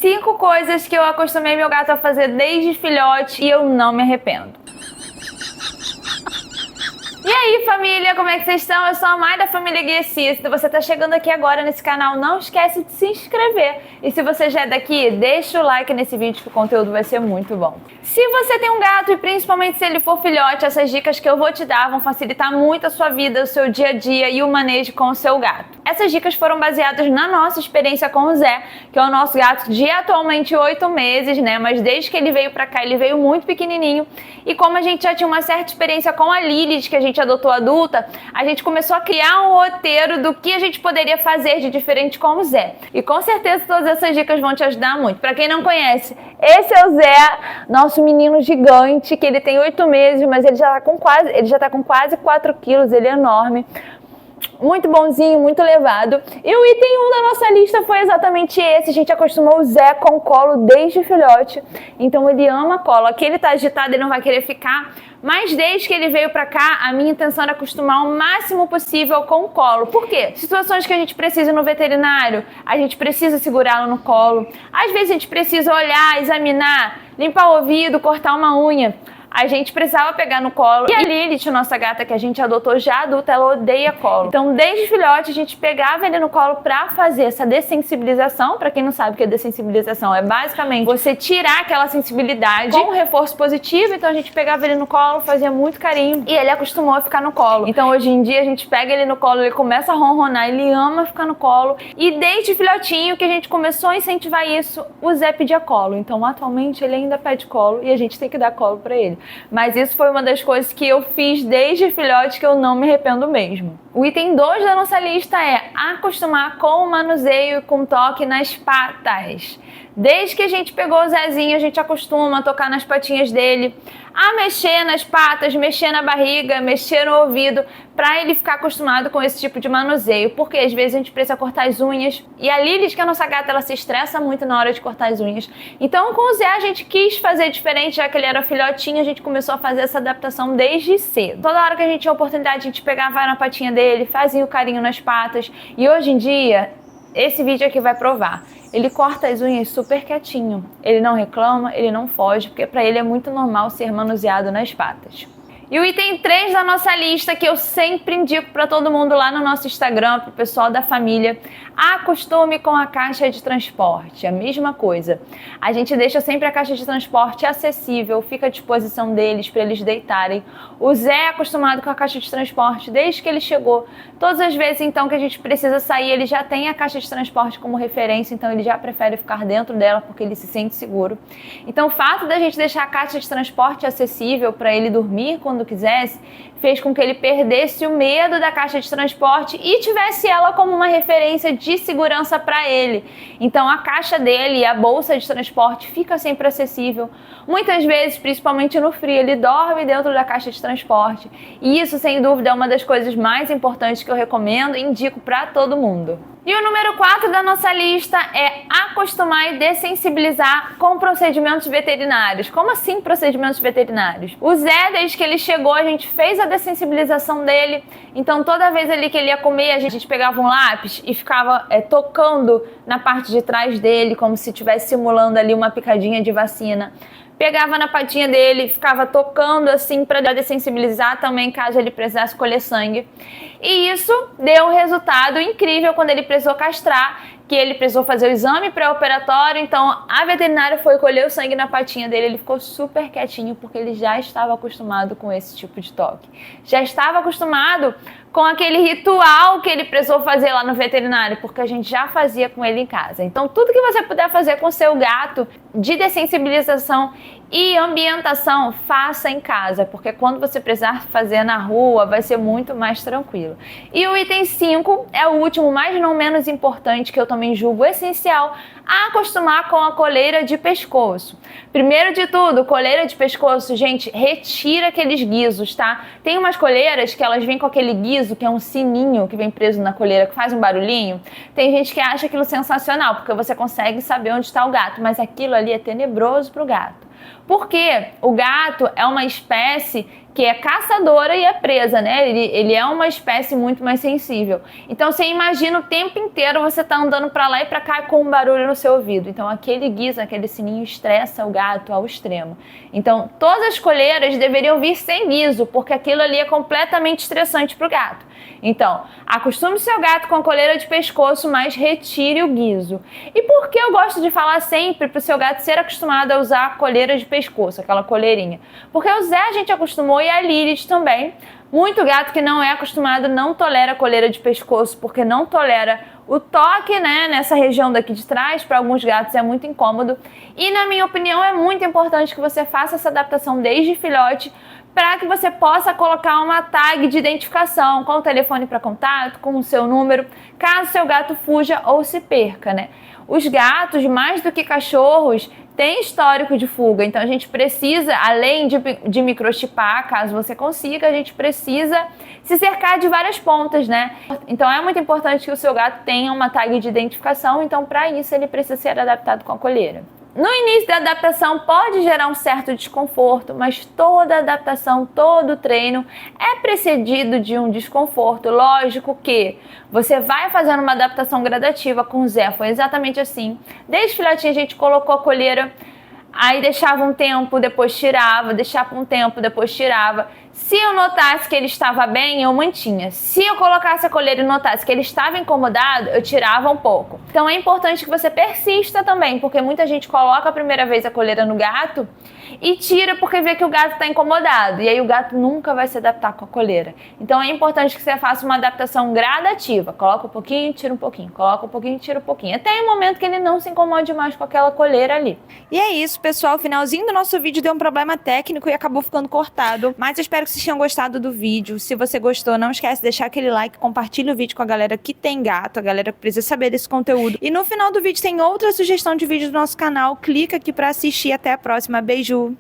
5 coisas que eu acostumei meu gato a fazer desde filhote e eu não me arrependo. E aí, família, como é que vocês estão? Eu sou a Mai da família Guia Cis. Se você tá chegando aqui agora nesse canal, não esquece de se inscrever. E se você já é daqui, deixa o like nesse vídeo que o conteúdo vai ser muito bom. Se você tem um gato e principalmente se ele for filhote, essas dicas que eu vou te dar vão facilitar muito a sua vida, o seu dia a dia e o manejo com o seu gato. Essas dicas foram baseadas na nossa experiência com o Zé, que é o nosso gato de atualmente 8 meses, né? Mas desde que ele veio pra cá, ele veio muito pequenininho. E como a gente já tinha uma certa experiência com a Lilith, que a gente adotou adulta, a gente começou a criar um roteiro do que a gente poderia fazer de diferente com o Zé. E com certeza todas essas dicas vão te ajudar muito. Pra quem não conhece, esse é o Zé, nosso menino gigante, que ele tem 8 meses, mas ele já tá com quase 4 quilos, ele é enorme. Muito bonzinho, muito levado. E o item 1 da nossa lista foi exatamente esse. A gente acostumou o Zé com colo desde filhote. Então ele ama colo. Aqui ele tá agitado, ele não vai querer ficar. Mas desde que ele veio pra cá, a minha intenção era acostumar o máximo possível com o colo. Por quê? Situações que a gente precisa ir no veterinário, a gente precisa segurá-lo no colo. Às vezes a gente precisa olhar, examinar, limpar o ouvido, cortar uma unha. A gente precisava pegar no colo. E a Lilith, nossa gata que a gente adotou já adulta, ela odeia colo. Então, desde filhote, a gente pegava ele no colo pra fazer essa dessensibilização. Pra quem não sabe o que é dessensibilização, é basicamente você tirar aquela sensibilidade com um reforço positivo. Então, a gente pegava ele no colo, fazia muito carinho e ele acostumou a ficar no colo. Então, hoje em dia, a gente pega ele no colo, ele começa a ronronar, ele ama ficar no colo. E desde filhotinho que a gente começou a incentivar isso, o Zé pedia colo. Então, atualmente, ele ainda pede colo e a gente tem que dar colo pra ele. Mas isso foi uma das coisas que eu fiz desde filhote que eu não me arrependo mesmo. O item 2 da nossa lista é acostumar com o manuseio e com toque nas patas. Desde que a gente pegou o Zezinho, a gente acostuma a tocar nas patinhas dele, a mexer nas patas, mexer na barriga, mexer no ouvido, pra ele ficar acostumado com esse tipo de manuseio. Porque às vezes a gente precisa cortar as unhas. E a Lilith, que é a nossa gata, ela se estressa muito na hora de cortar as unhas. Então com o Zé a gente quis fazer diferente, já que ele era filhotinho, a gente começou a fazer essa adaptação desde cedo. Toda hora que a gente tinha oportunidade, a gente pegava na patinha dele, fazia o carinho nas patas. E hoje em dia, esse vídeo aqui vai provar. Ele corta as unhas super quietinho. Ele não reclama, ele não foge, porque pra ele é muito normal ser manuseado nas patas. E o item 3 da nossa lista, que eu sempre indico para todo mundo lá no nosso Instagram, pro pessoal da família, acostume com a caixa de transporte. A mesma coisa. A gente deixa sempre a caixa de transporte acessível, fica à disposição deles para eles deitarem. O Zé é acostumado com a caixa de transporte desde que ele chegou. Todas as vezes, então, que a gente precisa sair, ele já tem a caixa de transporte como referência, então ele já prefere ficar dentro dela porque ele se sente seguro. Então, o fato da gente deixar a caixa de transporte acessível para ele dormir quando quisesse, fez com que ele perdesse o medo da caixa de transporte e tivesse ela como uma referência de segurança para ele. Então a caixa dele e a bolsa de transporte fica sempre acessível. Muitas vezes, principalmente no frio, ele dorme dentro da caixa de transporte. E isso, sem dúvida, é uma das coisas mais importantes que eu recomendo e indico para todo mundo. E o número 4 da nossa lista é acostumar e dessensibilizar com procedimentos veterinários. Como assim procedimentos veterinários? O Zé, desde que ele chegou, a gente fez a dessensibilização dele. Então toda vez ali que ele ia comer, a gente pegava um lápis e ficava tocando na parte de trás dele, como se estivesse simulando ali uma picadinha de vacina. Pegava na patinha dele, ficava tocando assim para dessensibilizar também, caso ele precisasse colher sangue. E isso deu um resultado incrível quando ele precisou castrar, que ele precisou fazer o exame pré-operatório. Então a veterinária foi colher o sangue na patinha dele, ele ficou super quietinho porque ele já estava acostumado com esse tipo de toque. Já estava acostumado com aquele ritual que ele precisou fazer lá no veterinário, porque a gente já fazia com ele em casa. Então tudo que você puder fazer com o seu gato de dessensibilização e ambientação, faça em casa, porque quando você precisar fazer na rua, vai ser muito mais tranquilo. E o item 5 é o último, mas não menos importante, que eu também julgo essencial, a acostumar com a coleira de pescoço. Primeiro de tudo, coleira de pescoço, gente, retira aqueles guizos, tá? Tem umas coleiras que elas vêm com aquele guizo, que é um sininho que vem preso na coleira, que faz um barulhinho. Tem gente que acha aquilo sensacional, porque você consegue saber onde está o gato, mas aquilo ali é tenebroso pro gato. Porque o gato é uma espécie que é caçadora e é presa, né? Ele é uma espécie muito mais sensível. Então você imagina o tempo inteiro você tá andando para lá e para cá com um barulho no seu ouvido. Então aquele guiso, aquele sininho estressa o gato ao extremo. Então todas as coleiras deveriam vir sem guiso, porque aquilo ali é completamente estressante para o gato. Então, acostume seu gato com a coleira de pescoço, mas retire o guiso. E por que eu gosto de falar sempre para o seu gato ser acostumado a usar a coleira de pescoço, aquela coleirinha? Porque o Zé a gente acostumou e a Lilith também. Muito gato que não é acostumado não tolera a coleira de pescoço, porque não tolera o toque, né, nessa região daqui de trás. Para alguns gatos é muito incômodo. E na minha opinião é muito importante que você faça essa adaptação desde filhote, para que você possa colocar uma tag de identificação com o telefone para contato, com o seu número, caso seu gato fuja ou se perca, né? Os gatos, mais do que cachorros, têm histórico de fuga, então a gente precisa, além de microchipar, caso você consiga, a gente precisa se cercar de várias pontas, né? Então é muito importante que o seu gato tenha uma tag de identificação, então para isso ele precisa ser adaptado com a coleira. No início da adaptação pode gerar um certo desconforto, mas toda adaptação, todo treino é precedido de um desconforto. Lógico que você vai fazendo uma adaptação gradativa. Com o Zé foi exatamente assim. Desde filhotinho a gente colocou a coleira, aí deixava um tempo, depois tirava, deixava um tempo, depois tirava. Se eu notasse que ele estava bem, eu mantinha. Se eu colocasse a coleira e notasse que ele estava incomodado, eu tirava um pouco. Então é importante que você persista também, porque muita gente coloca a primeira vez a coleira no gato e tira porque vê que o gato está incomodado. E aí o gato nunca vai se adaptar com a coleira. Então é importante que você faça uma adaptação gradativa. Coloca um pouquinho, tira um pouquinho. Coloca um pouquinho, tira um pouquinho. Até o momento que ele não se incomode mais com aquela coleira ali. E é isso, pessoal. O finalzinho do nosso vídeo deu um problema técnico e acabou ficando cortado. Mas eu espero que vocês tenham gostado do vídeo. Se você gostou, não esquece de deixar aquele like, compartilha o vídeo com a galera que tem gato, a galera que precisa saber desse conteúdo. E no final do vídeo tem outra sugestão de vídeo do nosso canal. Clica aqui pra assistir. Até a próxima. Beijo!